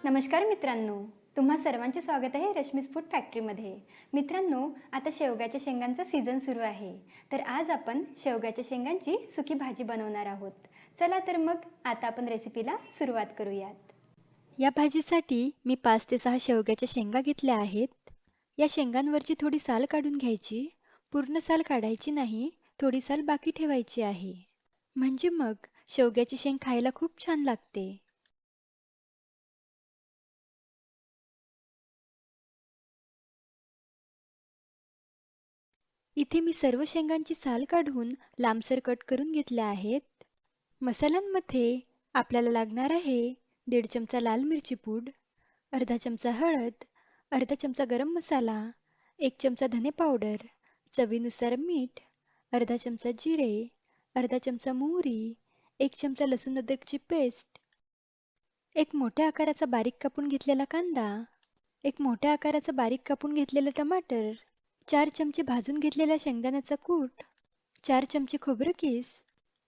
नमस्कार मित्रांनो, तुम्हा सर्वांचे स्वागत आहे रश्मीज फूड फॅक्टरीमध्ये। मित्रांनो, आता शेवग्याच्या शेंगांचा सीझन सुरू आहे, तर आज आपण शेवग्याच्या शेंगांची सुकी भाजी बनवणार आहोत। चला तर मग आता आपण रेसिपीला सुरुवात करूयात। या भाजीसाठी मी 5 ते 6 शेवग्याच्या शेंगा घेतल्या आहेत। या शेंगांवरची थोडी साल काढून घ्यायची, पूर्ण साल काढायची नाही, थोडी साल बाकी ठेवायची आहे। म्हणजे मग शेवग्याची शेंग खायला खूप छान लागते। इथे मी सर्व शेंगांची साल काढून लांबसर कट करून घेतल्या आहेत। मसाल्यांमध्ये आपल्याला लागणार आहे 1.5 चमचा लाल मिरची पूड, अर्धा चमचा हळद, अर्धा चमचा गरम मसाला, 1 चमचा धने पावडर, चवीनुसार मीठ, अर्धा चमचा जिरे, अर्धा चमचा मोहरी, 1 चमचा लसूण अद्रकची पेस्ट, एक मोठ्या आकाराचा बारीक कापून घेतलेला कांदा, एक मोठ्या आकाराचा बारीक कापून घेतलेलं टमाटर, 4 चमचे भाजून घेतलेला शेंगदाण्याचा कूट, 4 चमचे खोबरं कीस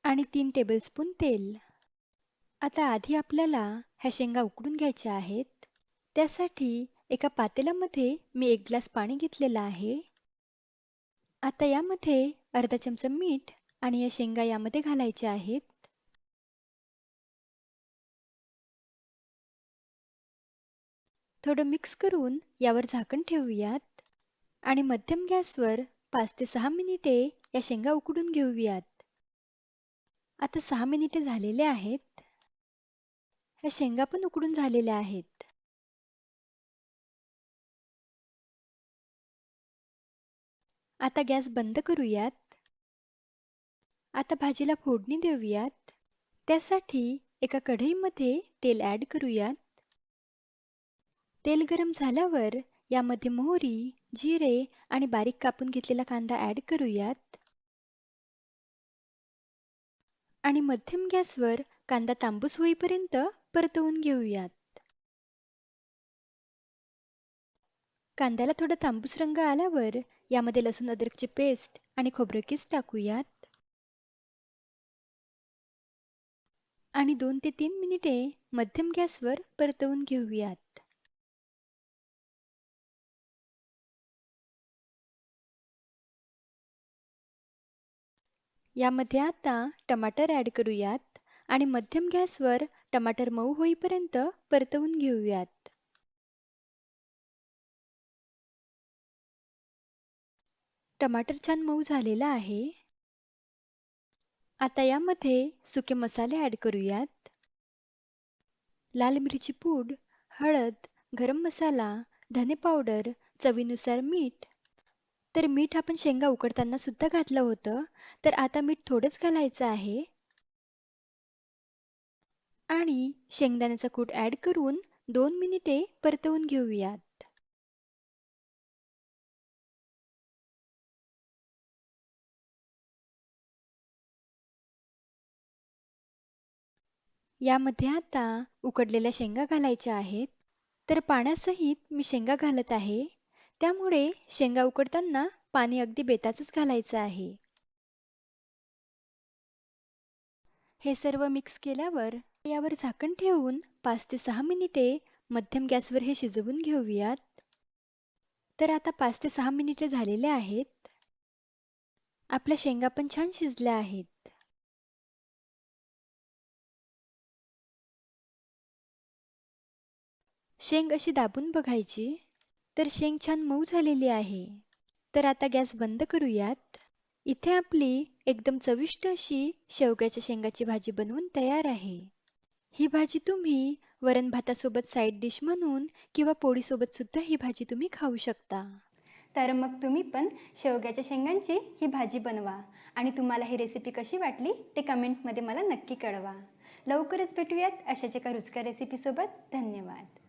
आणि 3 टेबलस्पून तेल। आता आधी आपल्याला ह्या शेंगा उकडून घ्यायच्या आहेत। त्यासाठी एका पातेल्यामध्ये मी 1 ग्लास पाणी घेतलेलं आहे। आता यामध्ये अर्धा चमचा मीठ आणि या शेंगा यामध्ये घालायच्या आहेत। थोडं मिक्स करून यावर झाकण ठेवूयात आणि मध्यम गॅसवर 5 ते 6 मिनिटे या शेंगा उकडून घेऊयात। आता 6 मिनिटे झालेले आहेत। ह्या शेंगा पण उकडून झालेल्या आहेत। आता गॅस बंद करूयात। आता भाजीला फोडणी देऊयात। त्यासाठी एका कढईमध्ये तेल ॲड करूयात। तेल गरम झाल्यावर यामध्ये मोहरी, जिरे आणि बारीक कापून घेतलेला कांदा ॲड करूयात आणि मध्यम गॅसवर कांदा तांबूस होईपर्यंत परतवून घेऊयात। कांद्याला थोडा तांबूस रंग आल्यावर यामध्ये लसूण अद्रकची पेस्ट आणि खोबरं कीस टाकूयात आणि 2 ते 3 मिनिटे मध्यम गॅसवर परतवून घेऊयात। यामध्ये आता टमाटर ॲड करूयात आणि मध्यम गॅसवर टमाटर मऊ होईपर्यंत परतवून घेऊयात। टमाटर छान मऊ झालेला आहे। आता यामध्ये सुके मसाले ॲड करूयात। लाल मिरची पूड, हळद, गरम मसाला, धने पावडर, चवीनुसार मीठ। तर मीठ आपण शेंगा उकडताना सुद्धा घातलं होतं, तर आता मीठ थोडंच घालायचं आहे आणि शेंगदाण्याचा कूट ॲड करून 2 मिनिटे परतवून घेऊयात। यामध्ये आता उकडलेल्या शेंगा घालायच्या आहेत। तर पाण्यासहित मी शेंगा घालत आहे, त्यामुळे शेंगा उकडताना पाणी अगदी बेताचंच घालायचं आहे। हे सर्व मिक्स केल्यावर यावर झाकण ठेवून 5 ते 6 मिनिटे मध्यम गॅसवर हे शिजवून घेऊयात। तर आता 5 ते 6 मिनिटे झालेले आहेत। आपल्या शेंगा पण छान शिजल्या आहेत। शेंग अशी दाबून बघायची, तर शेंग छान मऊ झालेली आहे। तर आता गॅस बंद करूयात। इथे आपली एकदम चविष्ट अशी शेवग्याच्या शेंगाची भाजी बनवून तयार आहे। ही भाजी तुम्ही वरण भातासोबत साईड डिश म्हणून किंवा पोळीसोबत सुद्धा ही भाजी तुम्ही खाऊ शकता। तर मग तुम्ही पण शेवग्याच्या शेंगांची ही भाजी बनवा आणि तुम्हाला ही रेसिपी कशी वाटली ते कमेंटमध्ये मला नक्की कळवा। लवकरच भेटूयात अशाच एका रुचकर रेसिपीसोबत। धन्यवाद।